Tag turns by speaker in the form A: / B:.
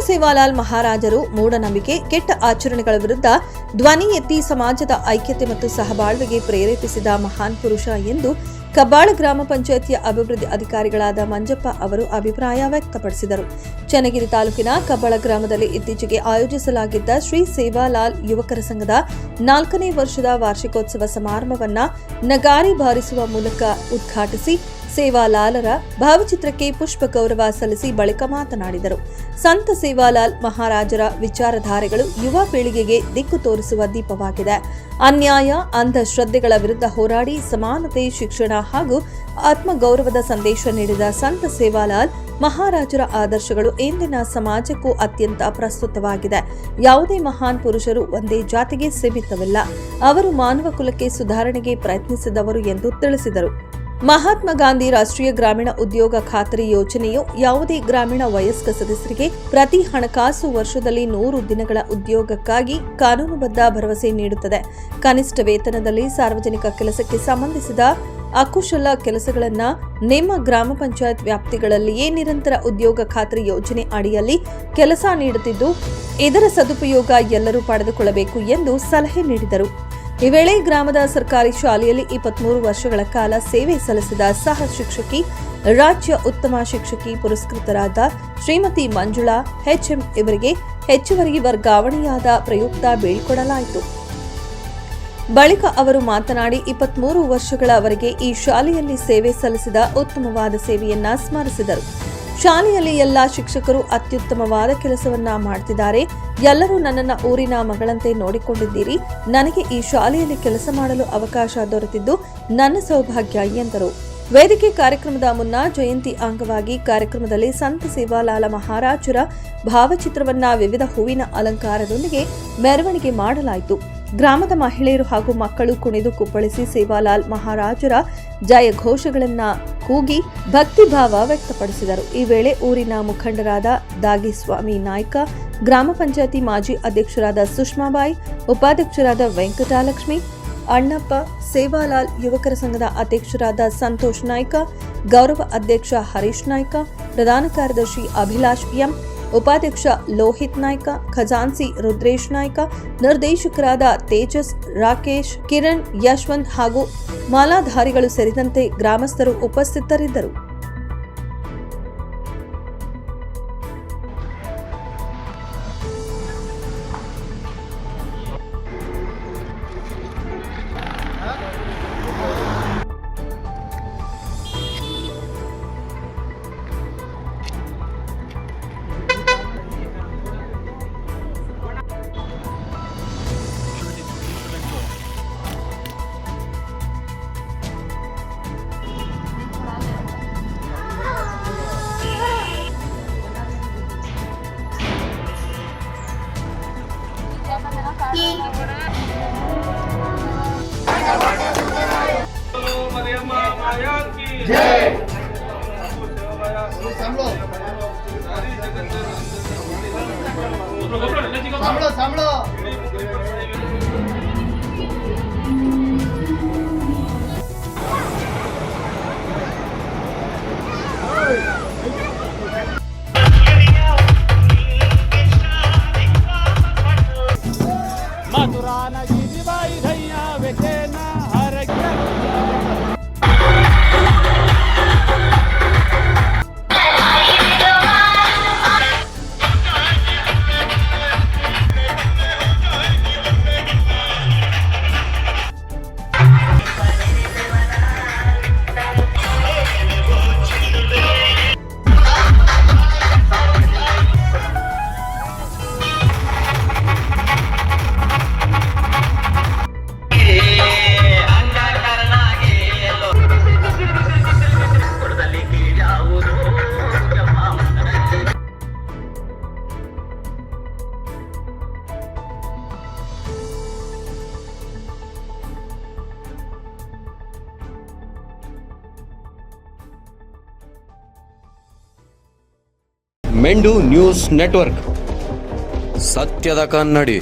A: ಸೇವಾಲಾಲ್ ಮಹಾರಾಜರು ಮೂಢನಂಬಿಕೆ, ಕೆಟ್ಟ ಆಚರಣೆಗಳ ವಿರುದ್ಧ ಧ್ವನಿ ಎತ್ತಿ ಸಮಾಜದ ಐಕ್ಯತೆ ಮತ್ತು ಸಹಬಾಳ್ವೆಗೆ ಪ್ರೇರೇಪಿಸಿದ ಮಹಾನ್ ಪುರುಷ ಎಂದು ಕಬ್ಬಾಳ ಗ್ರಾಮ ಪಂಚಾಯಿತಿಯ ಅಭಿವೃದ್ಧಿ ಅಧಿಕಾರಿಗಳಾದ ಮಂಜಪ್ಪ ಅವರು ಅಭಿಪ್ರಾಯ ವ್ಯಕ್ತಪಡಿಸಿದರು. ಚನ್ನಗಿರಿ ತಾಲೂಕಿನ ಕಬ್ಬಾಳ ಗ್ರಾಮದಲ್ಲಿ ಇತ್ತೀಚೆಗೆ ಆಯೋಜಿಸಲಾಗಿದ್ದ ಶ್ರೀ ಸೇವಾಲಾಲ್ ಯುವಕರ ಸಂಘದ 4ನೇ ವರ್ಷದ ವಾರ್ಷಿಕೋತ್ಸವ ಸಮಾರಂಭವನ್ನು ನಗಾರಿ ಬಾರಿಸುವ ಮೂಲಕ ಉದ್ಘಾಟಿಸಿ ಸೇವಾಲಾಲರ ಭಾವಚಿತ್ರಕ್ಕೆ ಪುಷ್ಪ ಗೌರವ ಸಲ್ಲಿಸಿ ಬಳಿಕ ಮಾತನಾಡಿದರು. ಸಂತ ಸೇವಾಲಾಲ್ ಮಹಾರಾಜರ ವಿಚಾರಧಾರೆಗಳು ಯುವ ಪೀಳಿಗೆಗೆ ದಿಕ್ಕು ತೋರಿಸುವ ದೀಪವಾಗಿದೆ. ಅನ್ಯಾಯ, ಅಂಧಶ್ರದ್ಧೆಗಳ ವಿರುದ್ಧ ಹೋರಾಡಿ ಸಮಾನತೆ, ಶಿಕ್ಷಣ ಹಾಗೂ ಆತ್ಮಗೌರವದ ಸಂದೇಶ ನೀಡಿದ ಸಂತ ಸೇವಾಲಾಲ್ ಮಹಾರಾಜರ ಆದರ್ಶಗಳು ಇಂದಿನ ಸಮಾಜಕ್ಕೂ ಅತ್ಯಂತ ಪ್ರಸ್ತುತವಾಗಿದೆ. ಯಾವುದೇ ಮಹಾನ್ ಪುರುಷರು ಒಂದೇ ಜಾತಿಗೆ ಸೀಮಿತವಿಲ್ಲ. ಅವರು ಮಾನವ ಕುಲಕ್ಕೆ ಸುಧಾರಣೆಗೆ ಪ್ರಯತ್ನಿಸಿದವರು ಎಂದು ತಿಳಿಸಿದರು. ಮಹಾತ್ಮ ಗಾಂಧಿ ರಾಷ್ಟ್ರೀಯ ಗ್ರಾಮೀಣ ಉದ್ಯೋಗ ಖಾತರಿ ಯೋಜನೆಯು ಯಾವುದೇ ಗ್ರಾಮೀಣ ವಯಸ್ಕ ಸದಸ್ಯರಿಗೆ ಪ್ರತಿ ಹಣಕಾಸು ವರ್ಷದಲ್ಲಿ 100 ದಿನಗಳ ಉದ್ಯೋಗಕ್ಕಾಗಿ ಕಾನೂನುಬದ್ಧ ಭರವಸೆ ನೀಡುತ್ತದೆ. ಕನಿಷ್ಠ ವೇತನದಲ್ಲಿ ಸಾರ್ವಜನಿಕ ಕೆಲಸಕ್ಕೆ ಸಂಬಂಧಿಸಿದ ಅಕುಶಲ ಕೆಲಸಗಳನ್ನು ನಿಮ್ಮ ಗ್ರಾಮ ಪಂಚಾಯತ್ ವ್ಯಾಪ್ತಿಗಳಲ್ಲಿಯೇ ನಿರಂತರ ಉದ್ಯೋಗ ಖಾತರಿ ಯೋಜನೆ ಅಡಿಯಲ್ಲಿ ಕೆಲಸ ನೀಡುತ್ತಿದ್ದು, ಇದರ ಸದುಪಯೋಗ ಎಲ್ಲರೂ ಪಡೆದುಕೊಳ್ಳಬೇಕು ಎಂದು ಸಲಹೆ ನೀಡಿದರು. ಈ ವೇಳೆ ಗ್ರಾಮದ ಸರ್ಕಾರಿ ಶಾಲೆಯಲ್ಲಿ 23 ವರ್ಷಗಳ ಕಾಲ ಸೇವೆ ಸಲ್ಲಿಸಿದ ಸಹ ಶಿಕ್ಷಕಿ, ರಾಜ್ಯ ಉತ್ತಮ ಶಿಕ್ಷಕಿ ಪುರಸ್ಕೃತರಾದ ಶ್ರೀಮತಿ ಮಂಜುಳಾ HM ಇವರಿಗೆ ಹೆಚ್ಚುವರಿ ವರ್ಗಾವಣೆಯಾದ ಪ್ರಯುಕ್ತ ಬೀಳ್ಕೊಡಲಾಯಿತು. ಬಳಿಕ ಅವರು ಮಾತನಾಡಿ 23 ವರ್ಷಗಳವರೆಗೆ ಈ ಶಾಲೆಯಲ್ಲಿ ಸೇವೆ ಸಲ್ಲಿಸಿದ ಉತ್ತಮವಾದ ಸೇವೆಯನ್ನ ಸ್ಮರಿಸಿದರು. ಶಾಲೆಯಲ್ಲಿ ಎಲ್ಲ ಶಿಕ್ಷಕರು ಅತ್ಯುತ್ತಮವಾದ ಕೆಲಸವನ್ನ ಮಾಡುತ್ತಿದ್ದಾರೆ. ಎಲ್ಲರೂ ನನ್ನನ್ನು ಊರಿನ ಮಗಳಂತೆ ನೋಡಿಕೊಂಡಿದ್ದೀರಿ. ನನಗೆ ಈ ಶಾಲೆಯಲ್ಲಿ ಕೆಲಸ ಮಾಡಲು ಅವಕಾಶ ದೊರೆತಿದ್ದು ನನ್ನ ಸೌಭಾಗ್ಯ ಎಂದರು. ವೇದಿಕೆ ಕಾರ್ಯಕ್ರಮದ ಮುನ್ನ ಜಯಂತಿ ಅಂಗವಾಗಿ ಕಾರ್ಯಕ್ರಮದಲ್ಲಿ ಸಂತ ಸೇವಾಲಾಲ ಮಹಾರಾಜರ ಭಾವಚಿತ್ರವನ್ನ ವಿವಿಧ ಹೂವಿನ ಅಲಂಕಾರದೊಂದಿಗೆ ಮೆರವಣಿಗೆ ಮಾಡಲಾಯಿತು. ಗ್ರಾಮದ ಮಹಿಳೆಯರು ಹಾಗೂ ಮಕ್ಕಳು ಕುಣಿದು ಕುಪ್ಪಳಿಸಿ ಸೇವಾಲಾಲ್ ಮಹಾರಾಜರ ಜಯ ಘೋಷಗಳನ್ನ ಕೂಗಿ ಭಕ್ತಿಭಾವ ವ್ಯಕ್ತಪಡಿಸಿದರು. ಈ ವೇಳೆ ಊರಿನ ಮುಖಂಡರಾದ ದಾಗಿಸ್ವಾಮಿ ನಾಯ್ಕ, ಗ್ರಾಮ ಪಂಚಾಯತಿ ಮಾಜಿ ಅಧ್ಯಕ್ಷರಾದ ಸುಷ್ಮಾಬಾಯಿ, ಉಪಾಧ್ಯಕ್ಷರಾದ ವೆಂಕಟಾಲಕ್ಷ್ಮಿ, ಅಣ್ಣಪ್ಪ, ಸೇವಾಲಾಲ್ ಯುವಕರ ಸಂಘದ ಅಧ್ಯಕ್ಷರಾದ ಸಂತೋಷ್ ನಾಯ್ಕ, ಗೌರವ ಅಧ್ಯಕ್ಷ ಹರೀಶ್ ನಾಯ್ಕ, ಪ್ರಧಾನ ಕಾರ್ಯದರ್ಶಿ ಅಭಿಲಾಷ್ ಎಂ, ಉಪಾಧ್ಯಕ್ಷ ಲೋಹಿತ್ ನಾಯ್ಕ, ಖಜಾನ್ಸಿ ರುದ್ರೇಶ್ ನಾಯ್ಕ, ನಿರ್ದೇಶಕರಾದ ತೇಜಸ್, ರಾಕೇಶ್, ಕಿರಣ್, ಯಶವಂತ್ ಹಾಗೂ ಮಾಲಾಧಾರಿಗಳು ಸೇರಿದಂತೆ ಗ್ರಾಮಸ್ಥರು ಉಪಸ್ಥಿತರಿದ್ದರು.
B: ಮೆಂಡು ನ್ಯೂಸ್ ನೆಟ್ವರ್ಕ್, ಸತ್ಯದ ಕನ್ನಡಿ.